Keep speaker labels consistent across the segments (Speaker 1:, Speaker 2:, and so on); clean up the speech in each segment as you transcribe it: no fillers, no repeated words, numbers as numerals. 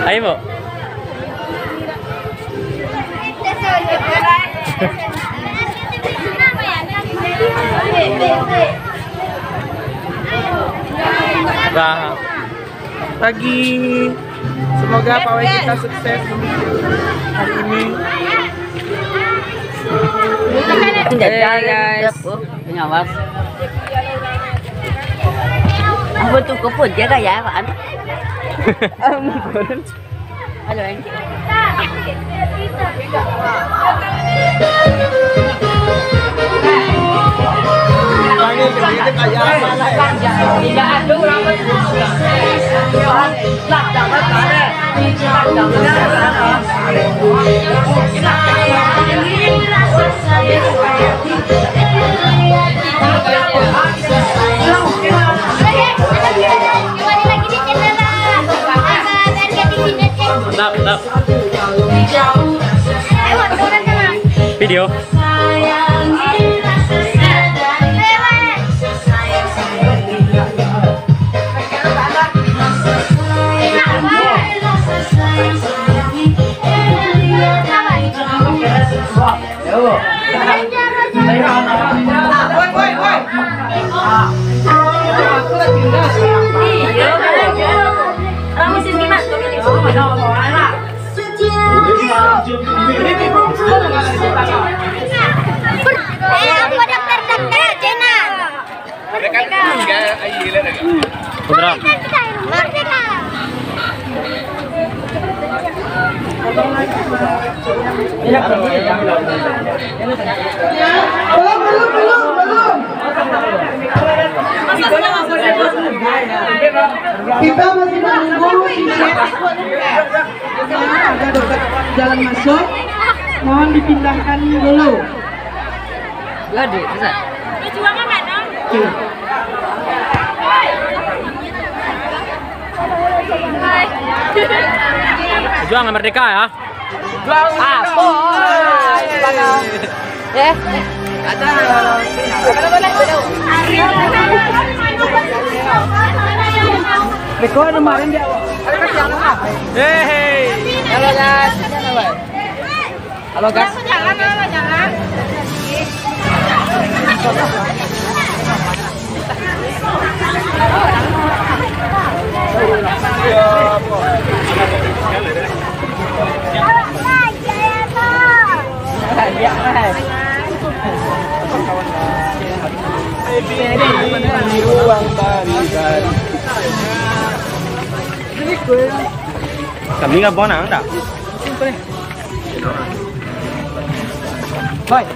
Speaker 1: Ayo, Bu. Nah, pagi. Semoga pawai kita sukses hari ini.
Speaker 2: Guys, pengawas. Apa tuh keput jaga ya, Pak? Halo, Ang.
Speaker 1: Mantap. Video.
Speaker 3: Kita masih menunggu ada dekat jalan masuk, mohon dipindahkan dulu.
Speaker 2: Gede, bisa.
Speaker 1: Perjuangan merdeka ya.
Speaker 2: Apa? Ya. Ada.
Speaker 3: Beko kemarin dia.
Speaker 1: Hei.
Speaker 2: Halo guys. Halo guys.
Speaker 4: Jangan.
Speaker 1: Kami nggak mau nang tak?
Speaker 3: Baik.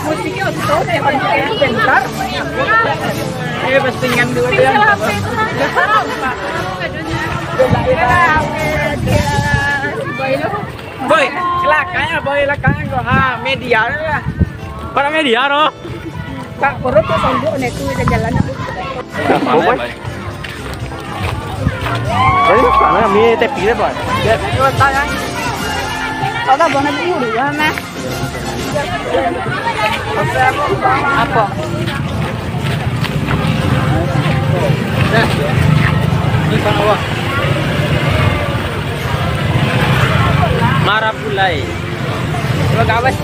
Speaker 3: Musiknya untuk bentar. Postingan dua dia. Boy, kelakanya boy, kelakanya kok media lah.
Speaker 1: Para media roh.
Speaker 3: Kak, perut tuh sombong nih tuh jalan.
Speaker 1: Boy. Karena kami tepi deh, Pak.
Speaker 3: Ya, coba tanya. Kalau bonat dulu ya, Mas. Apa?
Speaker 1: Nah, ini sana wah. Marapulai.
Speaker 3: Coba kawan.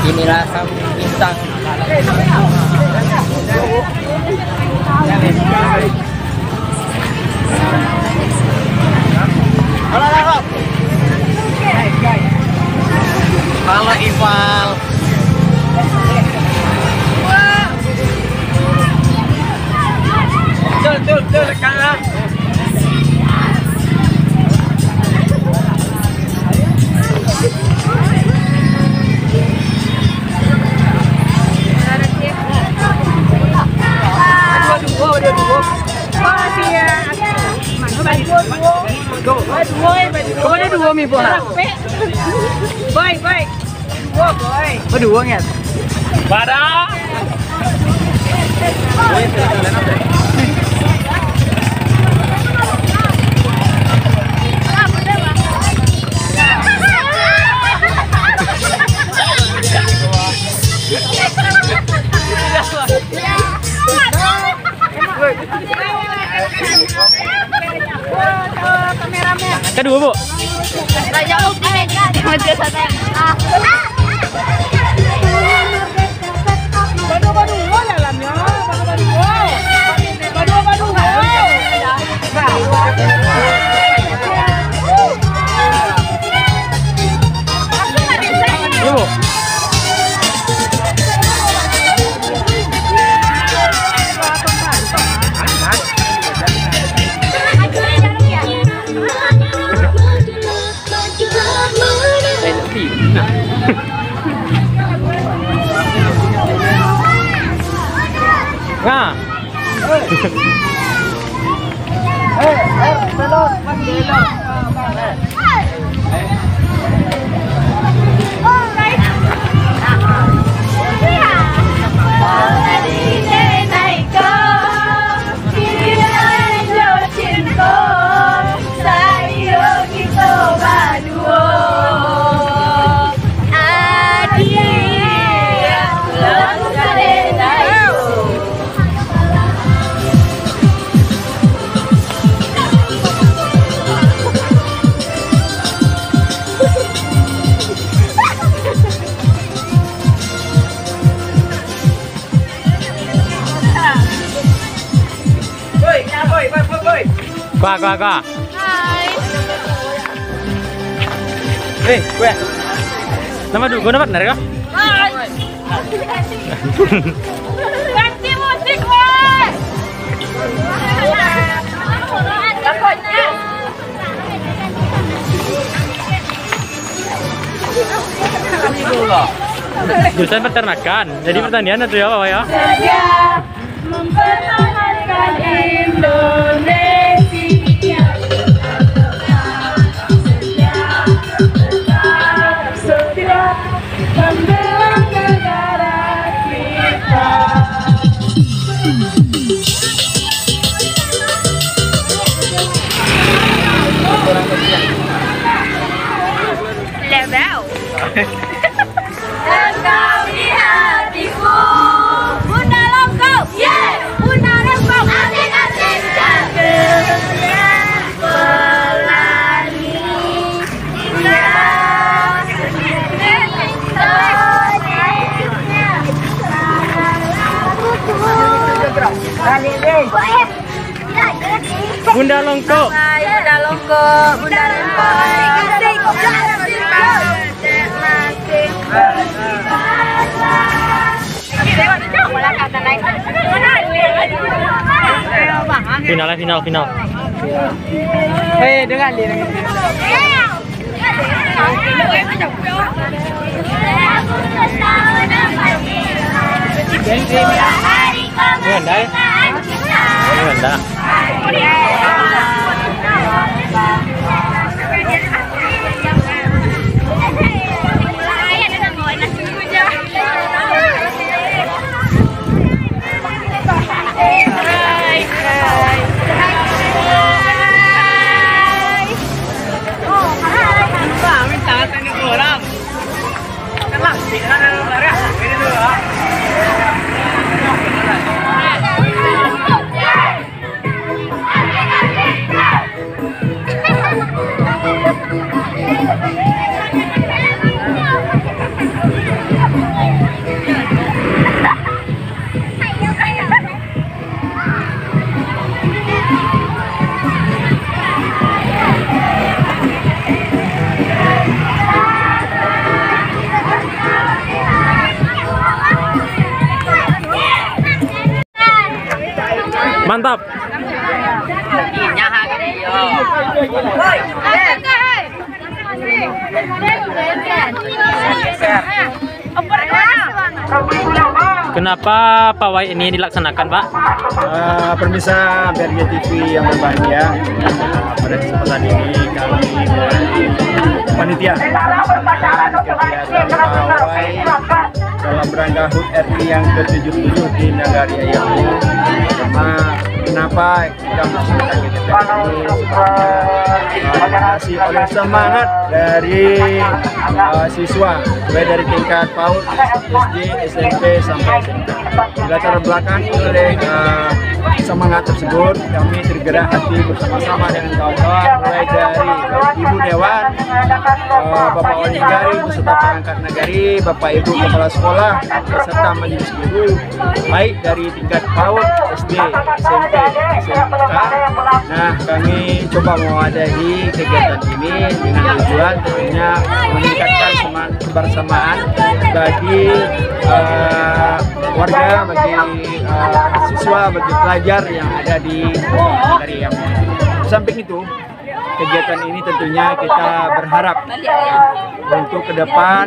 Speaker 2: Inilah sang bintang.
Speaker 1: Halo Ival. Betul, Kang.
Speaker 3: Dua mi bola. Baik. Dua boy. Berdua nya.
Speaker 1: Pada.
Speaker 4: Kedua, Bu.
Speaker 5: Raja Ultimate. Raja Sateng.
Speaker 4: Iya, Bu. Nah. Qua. Gue. Nama dulu, gue dapat dari kah?
Speaker 5: Ganti musik, woi.
Speaker 4: Jurusan peternakan. Jadi pertanian atau apa ya?
Speaker 5: Mempertahankan Indonesia. Setia membela negara kita. Level. Engkau di hatiku, Bunda Longkok, yes, Bunda Longkok, asik jaga pelangi, indah,
Speaker 4: Bunda Longkok.
Speaker 5: Bunda Longkok, Bunda Longkok,
Speaker 4: Final.
Speaker 2: Dengan dia.
Speaker 4: Ganda. Mantap. Kenapa pawai ini dilaksanakan, Pak?
Speaker 1: Pemirsa BRG TV yang berbahagia, pada kesempatan ini kami dari panitia kegiatan pawai dalam rangka HUT RI yang ke-77 di Nagari Ayamu. Kenapa kita melaksanakan kegiatan ini? Didominasi oleh semangat dari siswa, baik dari tingkat PAUD, SD, SMP sampai SMK. Dilatar belakangi oleh semangat semangat tersebut kami tergerak hati bersama-sama dengan kawan-kawan, mulai dari Ibu Dewan, Bapak Wali Negari beserta perangkat negari, Bapak Ibu Kepala Sekolah beserta Majelis Guru, baik dari tingkat PAUD, SD, SMP, SMK. Nah, kami coba mewadahi kegiatan ini dengan tujuan tentunya meningkatkan semangat kebersamaan bagi warga, bagi siswa, bagi pelajar yang ada di Kariam. Samping itu, kegiatan ini tentunya kita berharap untuk ke depan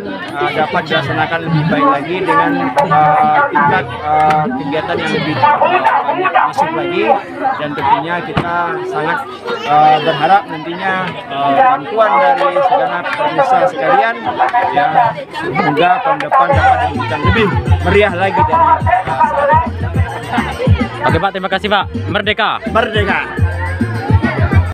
Speaker 1: dapat dilaksanakan lebih baik lagi dengan tingkat kegiatan yang lebih masif lagi, dan tentunya kita sangat berharap nantinya bantuan dari segenap pemirsa sekalian ya, semoga tahun depan dapat dijadikan lebih meriah lagi dari
Speaker 4: Oke Pak, terima kasih Pak. Merdeka.
Speaker 1: Merdeka.